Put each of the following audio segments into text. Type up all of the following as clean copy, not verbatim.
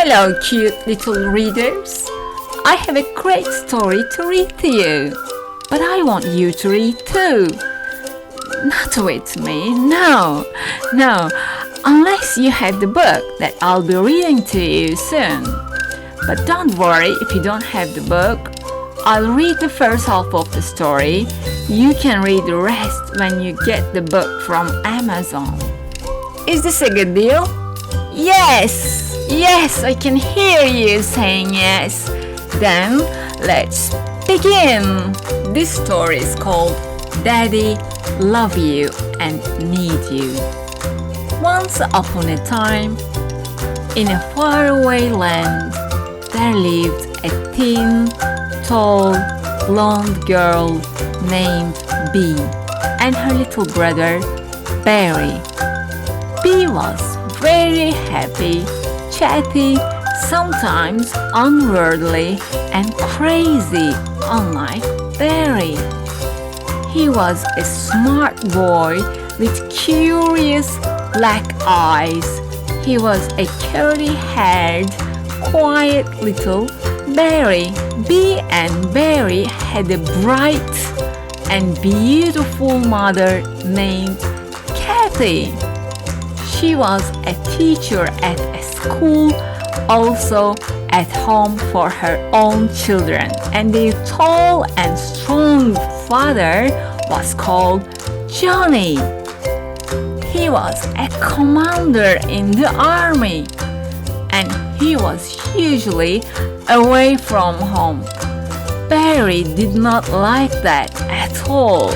Hello, cute little readers. I have a great story to read to you, but I want you to read too. Not with me, no, unless you have the book that I'll be reading to you soon. But don't worry if you don't have the book. I'll read the first half of the story. You can read the rest when you get the book from Amazon. Is this a good deal? Yes, I can hear you saying yes. Then let's begin. This story is called Daddy, Love You and Need You. Once upon a time, in a faraway land, there lived a thin, tall, blonde girl named Bee and her little brother, Barry. Bee was very happy, chatty, sometimes unworldly and crazy, unlike Barry. He was a smart boy with curious black eyes. He was a curly-haired, quiet little Barry. Bee and Barry had a bright and beautiful mother named Kathy. She was a teacher at a school, also at home for her own children, and their tall and strong father was called Johnny. He was a commander in the army, and he was usually away from home. Barry did not like that at all.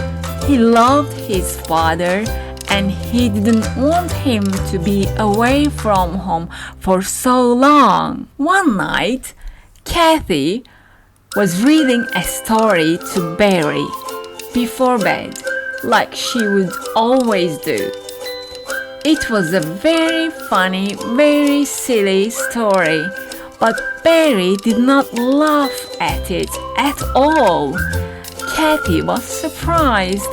He loved his father, and he didn't want him to be away from home for so long. One night, Kathy was reading a story to Barry before bed, like she would always do. It was a very funny, very silly story, but Barry did not laugh at it at all. Kathy was surprised.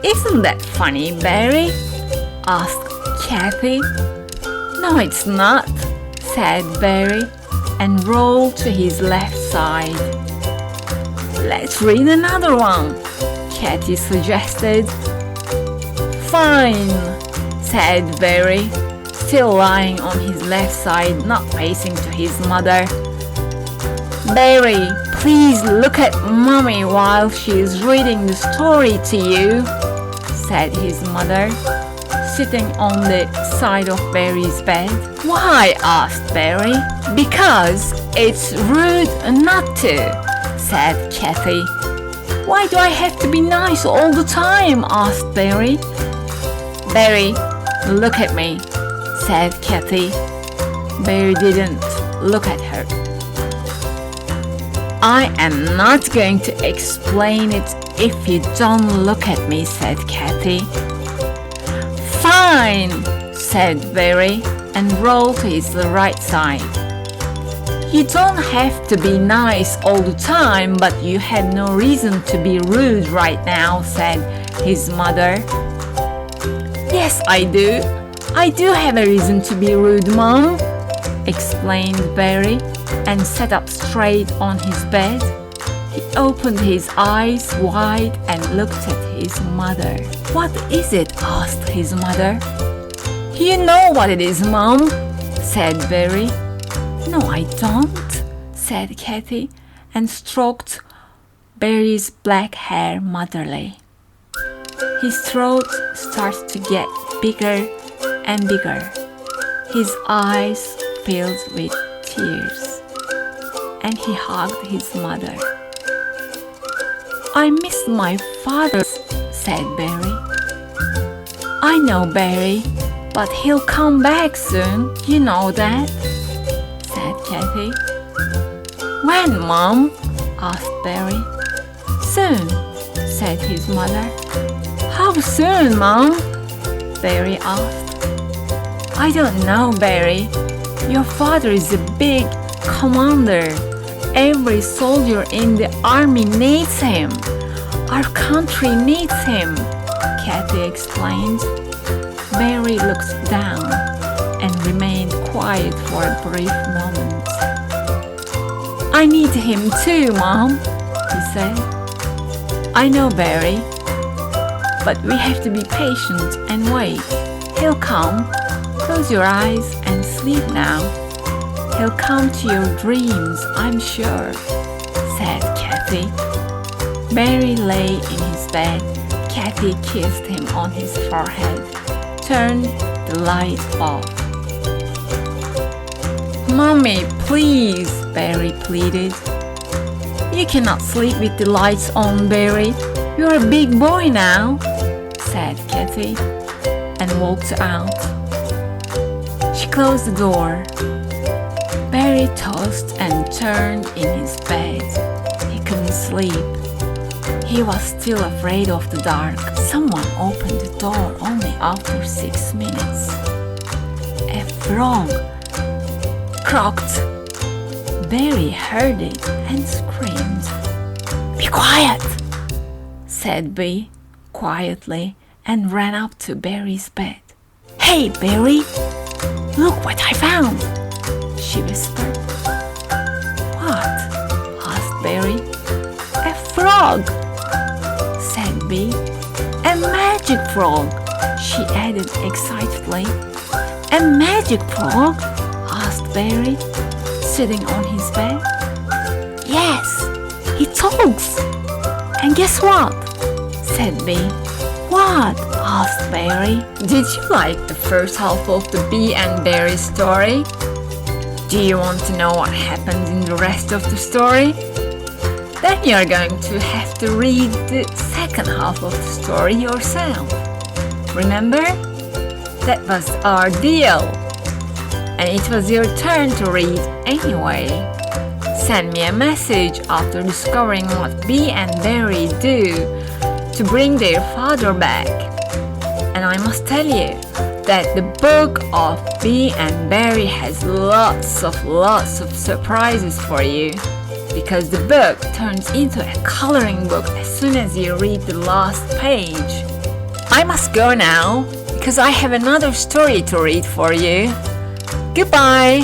"Isn't that funny, Barry?" asked Kathy. "No, it's not," said Barry and rolled to his left side. "Let's read another one," Kathy suggested. "Fine," said Barry, still lying on his left side, not facing to his mother. "Barry, please look at Mommy while she is reading the story to you," said his mother, sitting on the side of Barry's bed. "Why?" asked Barry. "Because it's rude not to," said Kathy. "Why do I have to be nice all the time?" asked Barry. "Barry, look at me," said Kathy. Barry didn't look at her. "I am not going to explain it if you don't look at me," said Kathy. "Fine," said Barry and rolled to his right side. "You don't have to be nice all the time, but you had no reason to be rude right now," said his mother. "Yes, I do. I do have a reason to be rude, Mom," explained Barry and sat up straight on his bed. He opened his eyes wide and looked at his mother. "What is it?" asked his mother. "You know what it is, Mom," said Barry. "No, I don't," said Kathy and stroked Barry's black hair motherly. His throat started to get bigger and bigger. His eyes filled with tears, and he hugged his mother. "I miss my father," said Barry. "I know, Barry, but he'll come back soon. You know that," said Kathy. "When, Mom?" asked Barry. "Soon," said his mother. "How soon, Mom?" Barry asked. "I don't know, Barry. Your father is a big commander. Every soldier in the army needs him. Our country needs him," Kathy explained. Barry looked down and remained quiet. quiet for a brief moment. "I need him too, Mom," he said. "I know, Barry, but we have to be patient and wait. He'll come. Close your eyes and sleep now. He'll come to your dreams, I'm sure," said Kathy. Barry lay in his bed. Kathy kissed him on his forehead, turned the light off. "Mommy, please," Barry pleaded. "You cannot sleep with the lights on, Barry. You're a big boy now," said Kathy, and walked out. She closed the door. Barry tossed and turned in his bed. He couldn't sleep. He was still afraid of the dark. Someone opened the door only after 6 minutes. A frog croaked. Barry heard it and screamed. "Be quiet," said Bee quietly, and ran up to Barry's bed. "Hey, Barry, look what I found," she whispered. "What?" asked Barry. "A frog," said Bee. "A magic frog," she added excitedly. "A magic frog?" asked Barry, sitting on his bed. "Yes, he talks. And guess what?" said Bee. "What?" asked Barry. Did you like the first half of the Bee and Barry story? Do you want to know what happens in the rest of the story? Then you're going to have to read the second half of the story yourself. Remember? That was our deal. And it was your turn to read anyway. Send me a message after discovering what Bee and Barry do to bring their father back. And I must tell you that the book of Bee and Barry has lots of surprises for you, because the book turns into a coloring book as soon as you read the last page. I must go now because I have another story to read for you. Goodbye!